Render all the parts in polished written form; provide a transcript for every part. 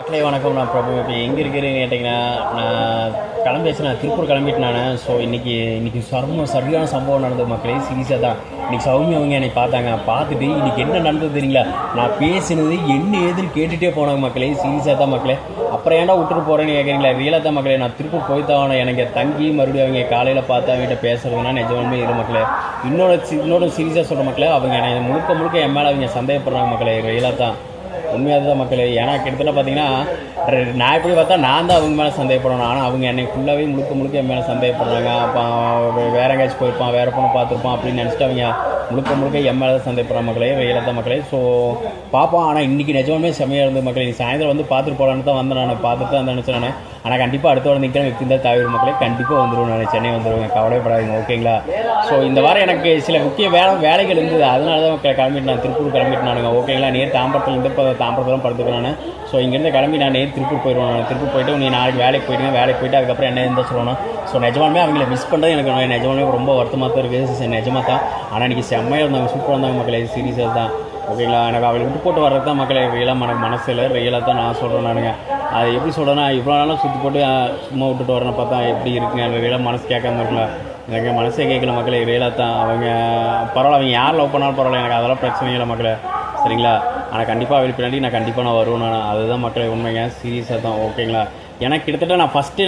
மக்களே வணக்கம். நான் பிரபு. இப்போ எங்கே இருக்கிறேன்னு கேட்டிங்கன்னா, நான் கிளம்பியாச்சு. நான் திருப்பூர் கிளம்பிட்டு நான். ஸோ இன்றைக்கி சரியான சம்பவம் நடந்தது மக்களே. சீரியஸாக தான் இன்றைக்கி சௌமி அவங்க என்னை பார்த்துட்டு இன்றைக்கி என்ன நடந்தது தெரியுங்களா, நான் பேசினது என்ன ஏதுன்னு கேட்டுகிட்டே போனாங்க மக்களே. சீரியஸாக தான் மக்களே. அப்புறம் ஏன்டா விட்டுட்டு போகிறேன்னு கேட்குறீங்களா? ரியலாக தான் மக்களே. நான் திருப்பூர் போய் தான் எனக்கு தங்கி மறுபடியும் அவங்க காலையில் பார்த்து அவங்ககிட்ட பேசுறதுன்னா நிஜமே இரு மக்களே. இன்னொரு சீரியஸாக சொல்கிற மக்களே, அவங்க என்னை முழுக்க என் மேலே அவங்க சந்தேகப்படுறாங்க மக்களே. ரியலாக தான் உண்மையாக தான் மக்களே. ஏன்னா கிட்டத்தட்ட பார்த்தீங்கன்னா, நான் எப்படி பார்த்தா நான் தான் அவங்க மேலே சந்தேகப்படணும். ஆனால் அவங்க என்னை ஃபுல்லாகவே முழுக்க என் மேலே சந்தேகப்படுறாங்க. அப்போ வேறு எங்கேயாச்சும் போயிருப்பான், வேறு பொண்ணை பார்த்துருப்பான் அப்படின்னு நினச்சிட்டு அவங்க முழுக்க என் மேலே தான் சந்தேகப்படுற மக்களே. ரியலாக தான் மக்களே. ஸோ பார்ப்போம். ஆனால் இன்றைக்கி நிஜமே செம்மையாக இருந்தது மக்களே. நீ சாயந்தரம் வந்து பார்த்துட்டு போகலான்னு தான் வந்தேன். நான் பார்த்துட்டு தான் நினச்சேன் நான். ஆனால் கண்டிப்பாக அடுத்த வாரம் நிற்கிறேன். எப்படி இருந்தால் தவிர மக்களே கண்டிப்பாக வந்துடுவேன். நான் சென்னை வந்துடுவேன், கவலைப்படாதீங்க. ஓகேங்களா? ஸோ இந்த வாரம் எனக்கு சில முக்கிய வேலைகள் இருந்தது. அதனால தான் கிளம்பிட்டு நான் திருப்பூர் கிளம்பிட்டு நானுங்க. ஓகேங்களா? நேர் தாம்பரத்துலேருந்து இப்போ தாம்பரத்தில் படுத்துக்கிறேன் நான். ஸோ இங்கேருந்து கிளம்பி நான் நேர் திருப்பூர் போயிடுவேன். நான் திருப்பூர் போய்ட்டு நீ நாளைக்கு வேலைக்கு போயிட்டு அதுக்கப்புறம் என்ன இருந்தால் சொல்லணும். ஸோ நிஜமாலுமே அவங்கள மிஸ் பண்ணுறது எனக்கு நிஜமாலுமே ரொம்ப வருத்தமாக தான் இருக்குது. நிஜமாக தான். ஆனால் இன்றைக்கி செம்மையாக இருந்தாங்க, சூப்பராக இருந்தாங்க மக்களே. சீரியஸாக தான். ஓகேங்களா? எனக்கு அவளை விட்டு போட்டு வர்றது தான் மக்களே ரியலாக எனக்கு மனசில் ரியலாக தான் நான் சொல்கிறேன் நானுங்க. அது எப்படி சொல்கிறேன்னா, இவ்வளோ நாளும் சுற்றி போட்டு சும்மா விட்டுட்டு வரேன்னு பார்த்தா எப்படி இருக்குங்க ரியலாக மனசு கேட்காம இருக்கல. எனக்கு மனசே கேட்கல மக்களே. ரியலாக தான் அவங்க பரவாயில்ல, அவங்க யார் லவ் பண்ணாலும் பரவாயில்ல, எனக்கு அதெல்லாம் பிரச்சனை இல்லை மக்களே. சரிங்களா? ஆனால் கண்டிப்பாக அவளுக்கு பின்னாடி நான் கண்டிப்பாக வருவேன் நான். அதுதான் மக்களே உண்மைங்க. சீரியஸாக தான். ஓகேங்களா? ஏன்னா கிட்டத்தட்ட நான் ஃபஸ்ட்டு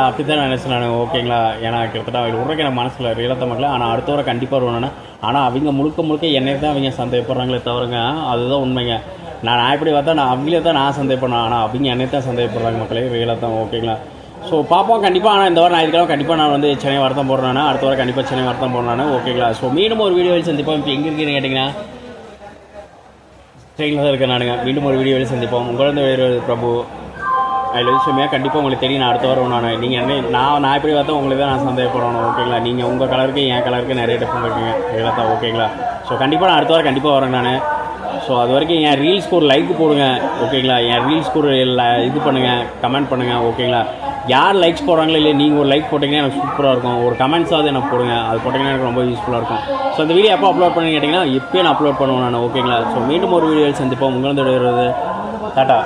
அப்படி தான் நினச்சேன் நான். ஓகேங்களா? ஏன்னா கிட்டத்தட்ட அவள் விட்றக்கு எனக்கு மனசில் ரியலாக மக்களே. ஆனால் அடுத்த வாரம் கண்டிப்பாக வருவேன் நான். ஆனால் அவங்க முழுக்க என்னை தான் அவங்க சந்தேகப்படுறாங்களே தவிரங்க. அதுதான் உண்மைங்க. நான் எப்படி பார்த்தா நான் அவங்களே தான் நான் சந்தேகப்படுறேன். ஆனால் அவங்க என்னை தான் சந்தேகப்படுறாங்க மக்களே. ரியலாக தான். ஓகேங்களா? ஸோ பார்ப்போம். கண்டிப்பாக. ஆனால் இந்த வாரம் ஞாயிற்றுக்கிழமை கண்டிப்பாக நான் வந்து சென்னை வரத்தான் போடுறேன் நான். அடுத்த வாரம் கண்டிப்பாக சென்னை வரத்தான் போடுறேன் நான். ஓகேங்களா? ஸோ மீண்டும் ஒரு வீடியோவில் சந்திப்போம். இப்போ எங்கே இருக்கீங்கன்னு கேட்டிங்கன்னா, ட்ரெயினில் தான் இருக்கேன் நானுங்க. மீண்டும் ஒரு வீடியோவில் சந்திப்போம். உங்களது வேறு பிரபு. அதில் விஷயமே கண்டிப்பாக உங்களுக்கு தெரியும். நான் அடுத்த வாரம் நான் நீங்கள் என்ன நான் எப்படி பார்த்தா உங்களுக்கு தான் நான் சந்தேகப்படணும். ஓகேங்களா? நீங்கள் உங்கள் கலருக்கு என் கலருக்கு நிறைய டிஃப்ரெண்ட் இருக்குங்க. இதெல்லாம் தான். ஓகேங்களா? ஸோ கண்டிப்பாக நான் அடுத்த வாரம் கண்டிப்பாக வரேன் நான். ஸோ அது வரைக்கும் என் ரீல்ஸ்க்கு ஒரு லைக் போடுங்க. ஓகேங்களா? என் ரீல்ஸ்க்கு ஒரு இது பண்ணுங்கள், கமெண்ட் பண்ணுங்கள். ஓகேங்களா? யார் லைக்ஸ் போடுறாங்களோ இல்லை, நீங்கள் ஒரு லைக் போட்டிங்கன்னா எனக்கு சூப்பராக இருக்கும். ஒரு கமெண்ட்ஸாவது எனக்கு போடுங்க. அது போட்டிங்கன்னா எனக்கு ரொம்ப யூஸ்ஃபுல்லாக இருக்கும். ஸோ அந்த வீடியோ எப்போ அப்லோட் பண்ணி கேட்டிங்கன்னா இப்போயே நான் அப்லோட் பண்ணுவேன் நான். ஓகேங்களா? ஸோ மீண்டும் ஒரு வீடியோவில் சந்திப்போம். உங்களது டாட்டா.